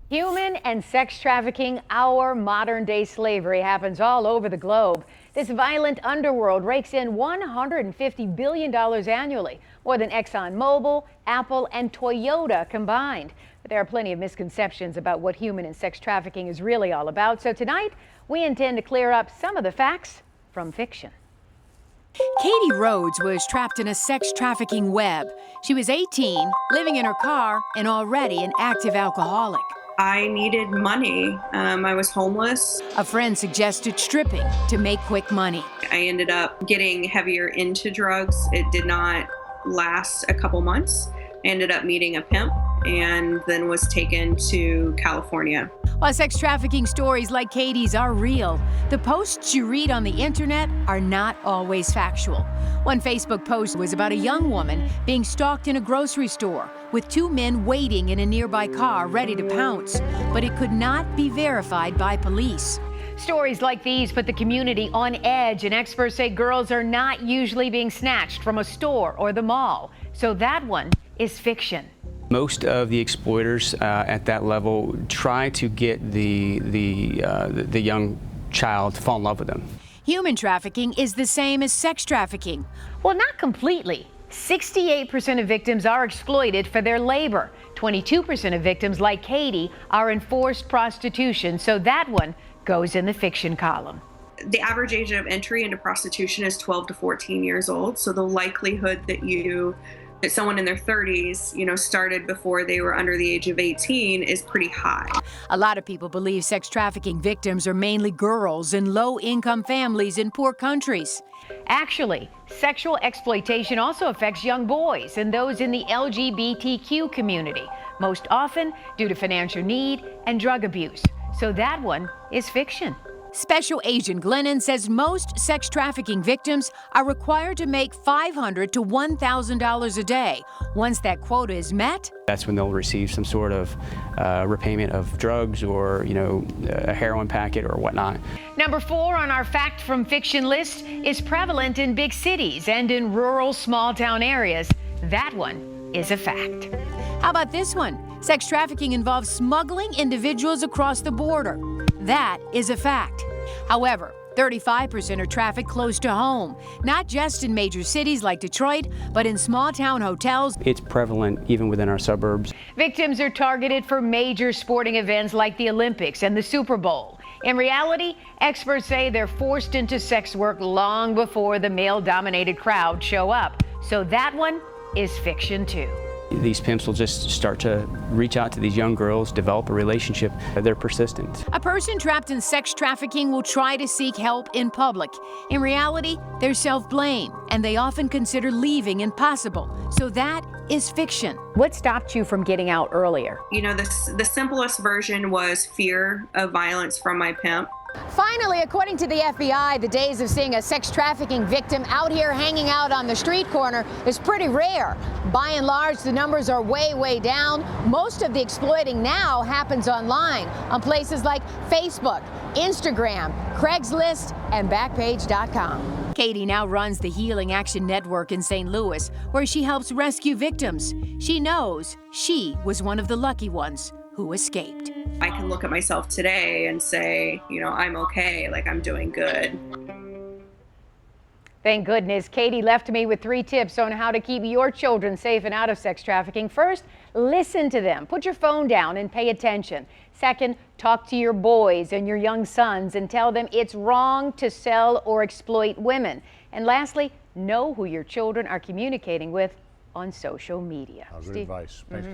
Human and sex trafficking, our modern-day slavery, happens all over the globe. This violent underworld rakes in $150 billion annually, more than ExxonMobil, Apple, and Toyota combined. But there are plenty of misconceptions about what human and sex trafficking is really all about. So tonight, we intend to clear up some of the facts from fiction. Katie Rhodes was trapped in a sex trafficking web. She was 18, living in her car, and already an active alcoholic. I needed money. I was homeless. A friend suggested stripping to make quick money. I ended up getting heavier into drugs. It did not last a couple months. I ended up meeting a pimp and then was taken to California. While sex trafficking stories like Katie's are real, the posts you read on the internet are not always factual. One Facebook post was about a young woman being stalked in a grocery store with two men waiting in a nearby car ready to pounce, but it could not be verified by police. Stories like these put the community on edge, and experts say girls are not usually being snatched from a store or the mall. So that one is fiction. Most of the exploiters at that level try to get the young child to fall in love with them. Human trafficking is the same as sex trafficking. Well, not completely. 68% of victims are exploited for their labor. 22% of victims, like Katie, are in forced prostitution, so that one goes in the fiction column. The average age of entry into prostitution is 12 to 14 years old, so the likelihood that someone in their 30s, started before they were under the age of 18 is pretty high. A lot of people believe sex trafficking victims are mainly girls in low-income families in poor countries. Actually, sexual exploitation also affects young boys and those in the LGBTQ community, most often due to financial need and drug abuse. So that one is fiction. Special Agent Glennon says most sex trafficking victims are required to make $500 to $1,000 a day. Once that quota is met, that's when they'll receive some sort of repayment of drugs or, a heroin packet or whatnot. Number 4 on our fact from fiction list is prevalent in big cities and in rural small town areas. That one is a fact. How about this one? Sex trafficking involves smuggling individuals across the border. That is a fact. However, 35% are trafficked close to home, not just in major cities like Detroit, but in small town hotels. It's prevalent even within our suburbs. Victims are targeted for major sporting events like the Olympics and the Super Bowl. In reality, experts say they're forced into sex work long before the male-dominated crowd show up. So that one is fiction too. These pimps will just start to reach out to these young girls, develop a relationship. They're persistent. A person trapped in sex trafficking will try to seek help in public. In reality, they're self-blame, and they often consider leaving impossible. So that is fiction. What stopped you from getting out earlier? The simplest version was fear of violence from my pimp. Finally, according to the FBI, the days of seeing a sex trafficking victim out here hanging out on the street corner is pretty rare. By and large, the numbers are way, way down. Most of the exploiting now happens online on places like Facebook, Instagram, Craigslist, and Backpage.com. Katie now runs the Healing Action Network in St. Louis, where she helps rescue victims. She knows she was one of the lucky ones who escaped. I can look at myself today and say, I'm okay, like I'm doing good. Thank goodness. Katie left me with 3 tips on how to keep your children safe and out of sex trafficking. First, listen to them. Put your phone down and pay attention. Second, talk to your boys and your young sons and tell them it's wrong to sell or exploit women. And lastly, know who your children are communicating with on social media. Positive advice. Thanks.